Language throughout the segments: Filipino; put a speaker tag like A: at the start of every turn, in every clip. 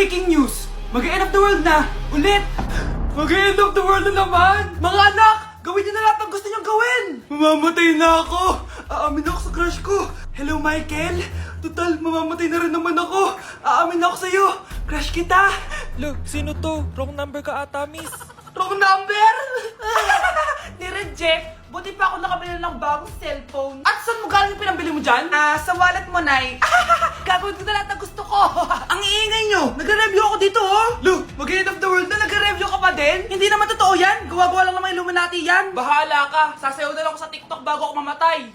A: Breaking news! Mag-end of the world na! Ulit! Mag-end of the world na naman! Mga anak! Gawin niyo na lahat ng gusto niyong gawin! Mamamatay na ako! Aamin ako sa crush ko! Hello, Michael! Total, mamamatay na rin naman ako! Aamin ako sa'yo! Crush kita!
B: Look, sino to? Wrong number ka ata, miss.
A: Wrong number! Ni-reject! Buti pa ako nakabili ng bagong cellphone. At saan mo galing yung pinambili mo dyan? Sa wallet mo, Nay. Gagawin ko na lahat ng gusto ko. Ang iingay nyo! Nagre-review ako dito, oh! Lu, mag-end of the world na, nagre-review ka pa din? Hindi naman totoo yan. Gawa-gawa lang naman Illuminati yan. Bahala ka. Sasayaw na lang ako sa TikTok bago ako mamatay.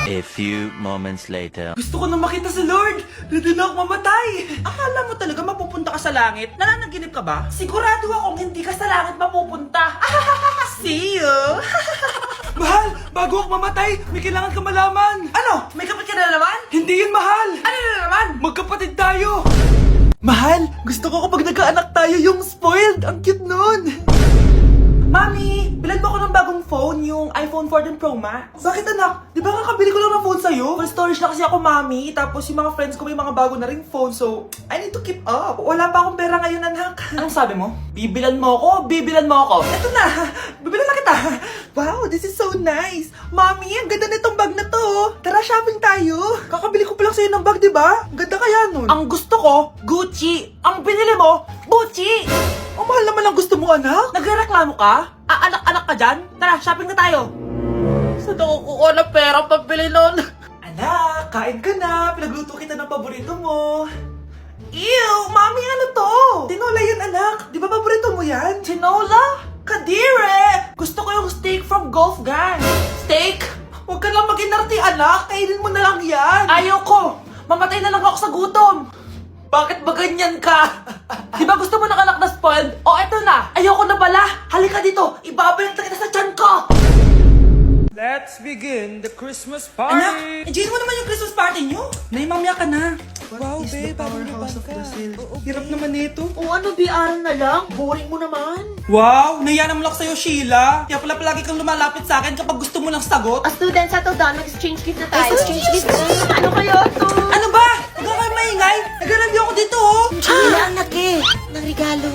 C: A few moments later.
A: Gusto ko na makita si Lord! Ready na ako mamatay! Akala mo talaga mapupunta ka sa langit? Nananaginip ka ba? Sigurado akong hindi ka sa langit mapupunta! See you! Mahal! Bago ako mamatay, may kailangan ka malaman! Ano? May kapit ka na naman? Hindi yun, Mahal! Ano na naman? Magkapatid tayo! Mahal! Gusto ko kapag nagkaanak tayo yung spoiled! Ang cute nun! Mami, bilan mo ako ng bagong phone, yung iPhone 14 Pro Max. Bakit anak? Di ba kakabili ko lang ng phone sa'yo? Full storage na kasi ako, Mami. Tapos yung mga friends ko may mga bago na ring phone, so I need to keep up. Wala pa akong pera ngayon, anak. Anong sabi mo? Bibilan mo ako? Bibilan mo ako? Eto na, bibilan na kita. Wow, this is so nice. Mami, ang ganda nitong bag na to. Tara, shopping tayo. Kakabili ko pa lang sa'yo ng bag, di ba? Ang ganda kaya nun. Ang gusto ko, Gucci. Ang binili mo, Gucci. Ang mahal naman ang gusto mo, anak. Nagrereklamo ka? Anak-anak ka dyan? Tara, shopping na tayo. Saan ako kukuha ng pera pambili nun? Anak, kain ka na. Pinagluto kita ng paborito mo. Ew, Mami, ano to? Tinola yun, anak. Di ba paborito mo yan? Tinola? Kadire! Gusto ko yung steak from Gulf Gang. Steak? Huwag ka lang mag-inarti, anak. Kainin mo na lang yan. Ayoko. Mamatay na lang ako sa gutom. Bakit ba ganyan ka? Di ba gusto mo ng anak na spoiled? O eto na, ayoko na pala. Halika dito, ibabalik na kita sa tiyan ko.
B: Let's begin the Christmas party!
A: Anak, enjoy mo naman yung Christmas party nyo. Naimamya ka na.
B: Wow, babe, parang
A: powerhouse of
B: ka.
A: Brazil.
B: Oo,
A: Hirap naman nito.
D: O ano, BR na lang? Boring mo naman.
A: Wow, naiya naman ako sa'yo, Sheila. Kaya pala palagi kang lumalapit sa akin kapag gusto mo ng sagot.
D: Student, settle down. Mag-exchange gift na tayo.
A: Exchange gift?
D: Ano kaya to?
A: Ano ba? Huwag ka kayo maingay. Nag-review ako dito, oh.
D: Anak eh. Ng regalo.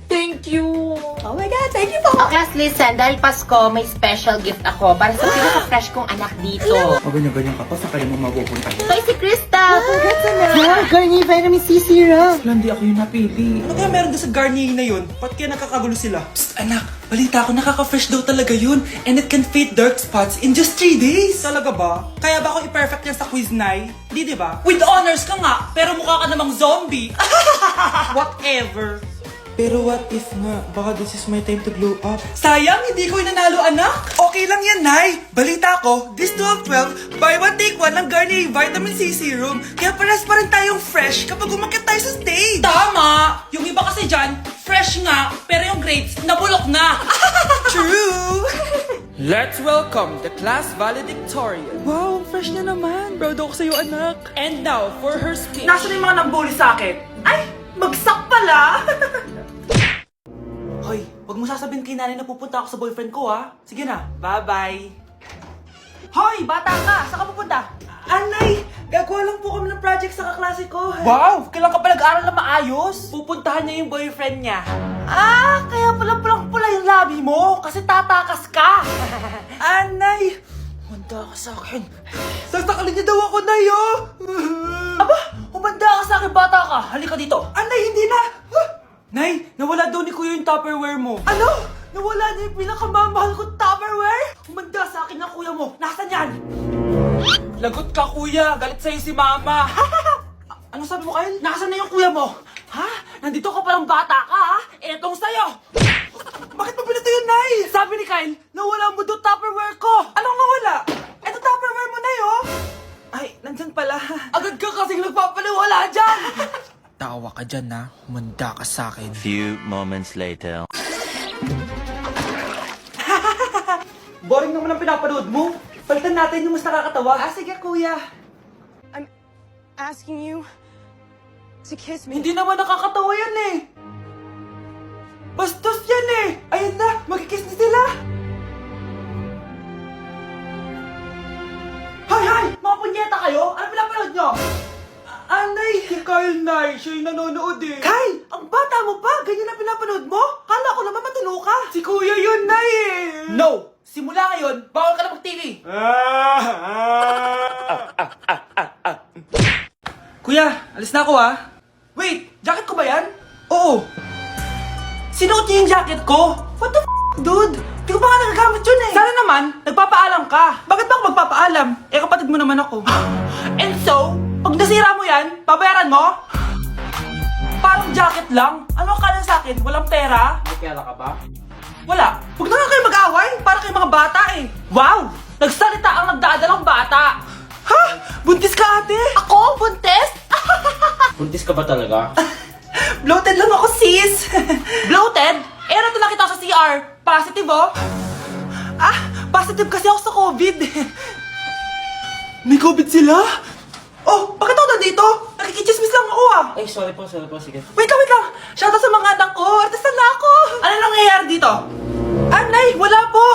A: Thank you.
D: Oh my God, thank you po. Oh, class, listen. Dahil Pasko, may special gift ako para sa pinaka-fresh kong anak dito.
A: O ganyan-ganyan ka pa, saan kaya mo mapupunta?
D: Ito ay si Krista. Congrats na. Yeah, Garnier Vitamin C Serum.
A: Hindi ako yung napili. Ano kaya meron doon sa Garnier na yun? Ba't kaya nakakagulo sila? Psst, anak! Balita ko, nakaka-fresh daw talaga yun. And it can fade dark spots in just 3 days. Talaga ba? Kaya ba ako i-perfect yan sa quiz, Nay? Di ba? With honors ka nga, pero mukha ka namang zombie. Whatever.
B: Pero what if nga, baka this is my time to glow up?
A: Sayang, hindi ko inanalo, anak. Okay lang yan, Nay. Balita ko, this 12-12, buy one take one ng Garnier Vitamin C Serum. Kaya pares pa rin tayong fresh kapag umakyat tayo sa stage. Tama! Yung iba kasi dyan, fresh nga, pero yung grapes, nabulok na. True!
B: Let's welcome the class valedictorian. Wow, fresh na naman. Proud ako sa'yo, anak.
A: And now, for her speech. Nasaan yung mga nambully sa akin? Ay, bagsak pala! Hoy, wag mo sasabihin kay nanay na pupunta ako sa boyfriend ko, ha? Sige na, bye-bye. Hoy, bata ka! Saan ka pupunta? Anay, gagawa lang po kami ng project sa kaklase ko. Wow! Kailan ka pa nag-aaral na maayos? Pupuntahan niya yung boyfriend niya. Kaya pala pulang-pula yung labi mo kasi tatakas ka. Anay, humanda ka sa akin. Sasakalin niya daw ako, Nay, oh! Aba, humanda ka sa akin, bata ka. Halika dito. Anay, hindi na. Nay, nawala daw ni Kuya yung Tupperware mo. Ano? Nawala na yung pinakamamahal kong Tupperware? Humanda sa akin ng kuya mo. Nasaan yan? Lagot ka, kuya. Galit sa'yo si mama. Ano sabi mo, Kyle? Nasaan na yung kuya mo? Ha? Nandito ka palang bata ka, ha? Etong sa'yo. Bakit mo pinito yun, Nay? Sabi ni Kyle, nawala mo doon Tupperware ko. Anong nawala? Eto Tupperware mo, Nay, oh. Ay, nandyan pala. Agad ka kasing nagpapaliwala dyan.
B: Tawa ka dyan, ha? Humanda ka sa akin.
C: Few moments later.
A: Boring naman ang pinapanood mo. Palitan natin yung mas nakakatawa. Sige, kuya.
E: I'm asking you to kiss me.
A: Hindi naman nakakatawa yan eh. Bastos yan eh. Ayun na, magkikiss na sila. punyeta kayo? Ano pinapanood nyo? Anay! Si Kyle, Nay. Siya yung nanonood eh. Kyle! Ang bata mo pa! Ganyan na pinapanood mo? Kala ko naman matino ka. Si Kuya yun, Nay eh. No! Simula ngayon, bawal ka na mag-TV. Kuya, alis na ako ah. Wait, jacket ko ba yan? Oo. Sinuot niya yung jacket ko? What the dude? Di ko pa nga nagagamit yun eh. Sana naman, nagpapaalam ka. Bakit ba ako magpapaalam? Eh, kapatid mo naman ako. And so, pag nasira mo yan, babayaran mo? Parang jacket lang. Ano ang kala sa akin? Walang pera?
B: May pera ka ba?
A: Wala. Huwag na nga kayo mag-away. Para kayo mga bata eh. Wow! Nagsalita ang nagdadalang bata. Ha? Buntis ka ate? Ako? Buntis?
B: Buntis ka ba talaga?
A: Bloated lang ako sis. Bloated? Eh, nato lang kita sa CR. Positive oh. Positive kasi ako sa COVID. May COVID sila? Oh, bakit ako nandito? Nakikichismis lang ako ah.
B: Ay, sorry po, sige.
A: Wait lang. Shoutout sa mga anak ko. Artista na ako. Ano nangyayari dito? Nay, wala po.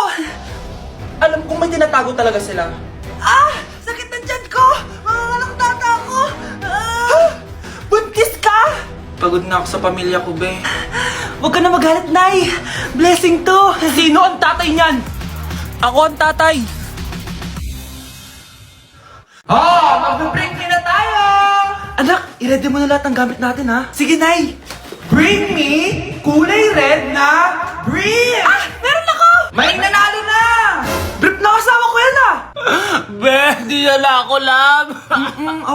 A: Alam kong may tinatago talaga sila. Sakit na dyan ko. Mga tata ako. Buntis ka? Pagod na ako sa pamilya ko, be. Huwag ka na magalit, Nay. Blessing to. Sino ang tatay niyan? Ako ang tatay. Mag-break na tayo! Anak, i-ready mo na lahat ng gamit natin, ha? Sige, Nay! Bring me kulay red na brief! Meron ako! May nanalo na! Brief na kasama ko yan, ah!
B: Be, di na ako love.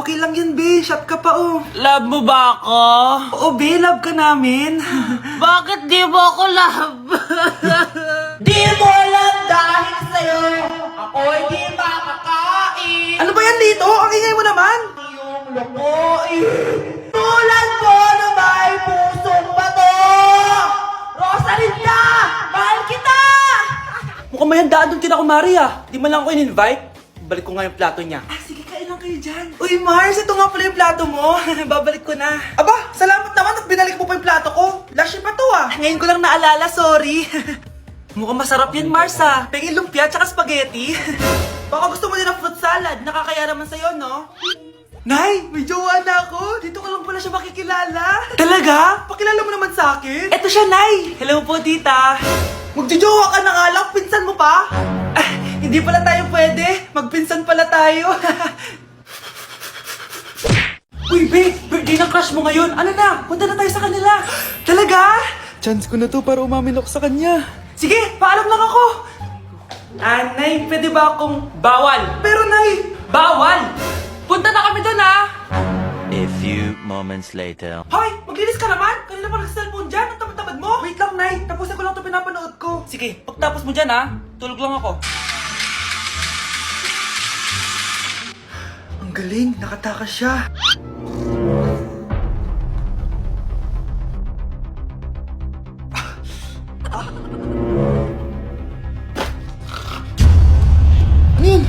A: Okay lang yun, be. Shot ka pa, oh.
B: Love mo ba ako?
A: Oo, be. Love ka namin.
B: Bakit di mo ako love?
A: Di mo alam dahil sa'yo ako hindi makakain. Ano ba yan dito? Ang ingay mo naman. Yung lumoy. Tulad mo na may pusong bato. Rosalinda! Mahal kita! Mukhang may handaan doon kina Kumari ah. Di man lang ako in-invite. Balik ko nga yung plato niya. Sige, kain lang kayo dyan. Uy, Mars, ito nga pala yung plato mo. Babalik ko na. Aba, salamat naman at binalik mo pa yung plato ko. Last year pa to ah. Ngayon ko lang naalala, sorry. Mukhang masarap yan, Mars ah. Pengin lumpia tsaka spaghetti. Baka gusto mo din ng fruit salad. Nakakaya naman sa'yo, no? Nay, may jowa na ako. Dito ko lang pala siya makikilala. Talaga? Pakilala mo naman sa akin. Eto siya, Nay. Hello po, tita. Magjojowa ka na nga lang. Pinsan mo pa? Hindi pala tayo pwede. Magpinsan pala tayo. Uy, babe. Birthday ng crush mo ngayon. Ano na? Punta na tayo sa kanila. Talaga? Chance ko na to para umamin ako sa kanya. Sige, paalam lang ako. Nay, pwede ba akong bawal? Pero, Nay, bawal! Punta na kami doon, ha?
C: A few moments later.
A: Hoy! Maglinis ka naman! Kanina pa nag-cellphone dyan! Ang tamad-tamad mo! Wait lang, Nay! Tapusin ko lang ito pinapanood ko. Sige, pagtapos mo dyan, ha? Tulog lang ako. Ang galing! Nakatakas siya! Ano yun?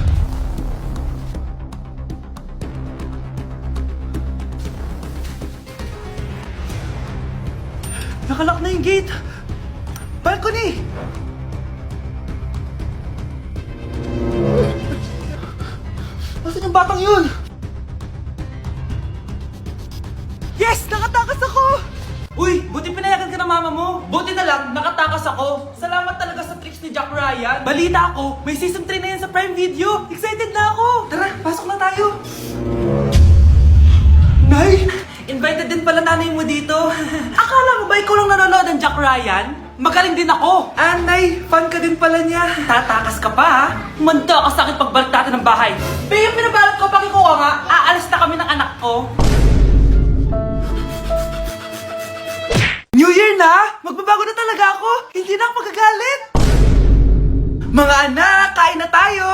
A: Nakalock na yung gate. Balcony! Nasaan yung batang yun? Yes! Nakatakas ako! Uy, buti pinayagan ka ng mama mo. Buti na lang, nakatakas ako. Salamat talaga sa tricks ni Jack Ryan. Balita ako, may season 3 na yan sa Prime Video. Excited na ako. Tara, pasok na tayo. Nay! Invited din pala nanay mo dito. Akala mo ba ikaw lang nanonood ng Jack Ryan? Magaling din ako. Nay, fan ka din pala niya. Tatakas ka pa ha? Humanda ka sa akin pagbalik natin ng bahay. Pero yung pinabalot ko, pakikuha nga, aalis na kami ng anak ko. New Year na! Magbabago na talaga ako! Hindi na ako magagalit! Mga anak, kain na tayo!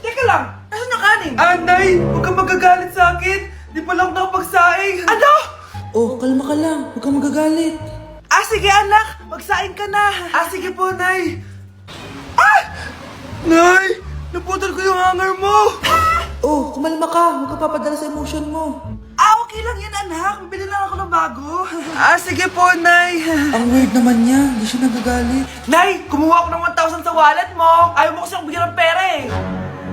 A: Teka lang, nasan yung kanin? Nay, huwag kang magagalit sa akin! Di pa lang nakapagsaing! Ano? Oh, kalma ka lang. Huwag kang magagalit. Sige anak! Magsaing ka na! Sige po, Nay! Nay! Naputol ko yung hanger mo! Oh, kumalma ka. Huwag ka papadala sa emotion mo. Okay lang yan, anak. Bibili lang ako ng bago. Sige po, Nay. Ang weird naman niya. Hindi siya nagagalit. Nay, kumuha ako ng 1,000 sa wallet mo. Ayaw mo kasi akong bigyan ng pera eh.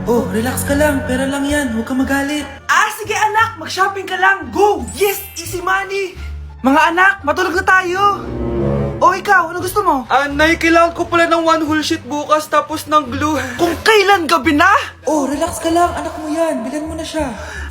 A: Oh, relax ka lang. Pera lang yan. Huwag kang magalit. Ah, sige anak. Mag-shopping ka lang. Go! Yes! Easy money! Mga anak, matulog na tayo. O ikaw, ano gusto mo?
B: Nay, kailangan ko pala ng one whole sheet bukas tapos ng glue.
A: Kung kailan gabi na?
B: Oh, relax ka lang. Anak mo yan. Bilan mo na siya.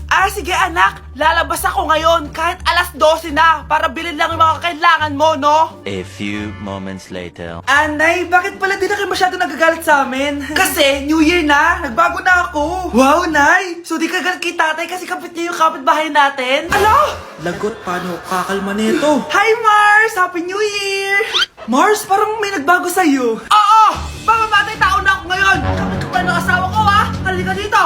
A: Ah, sige anak. Lalabas ako ngayon kahit alas 12 na para bilhin lang yung mga kailangan mo, no?
C: A few moments later.
A: Anay, bakit pala di na kayo masyado nagagalit sa amin? Kasi, New Year na, nagbago na ako. Wow, Nay! So di ka galit kay tatay kasi kapit niya yung kapitbahay natin? Alo?
B: Lagot, paano kakalma nito?
A: Hi, Mars! Happy New Year! Mars, parang may nagbago sa'yo. Oo! Mamamatay tao na ako ngayon! Kapit ko pa ng asawa ko, ha? Halika dito!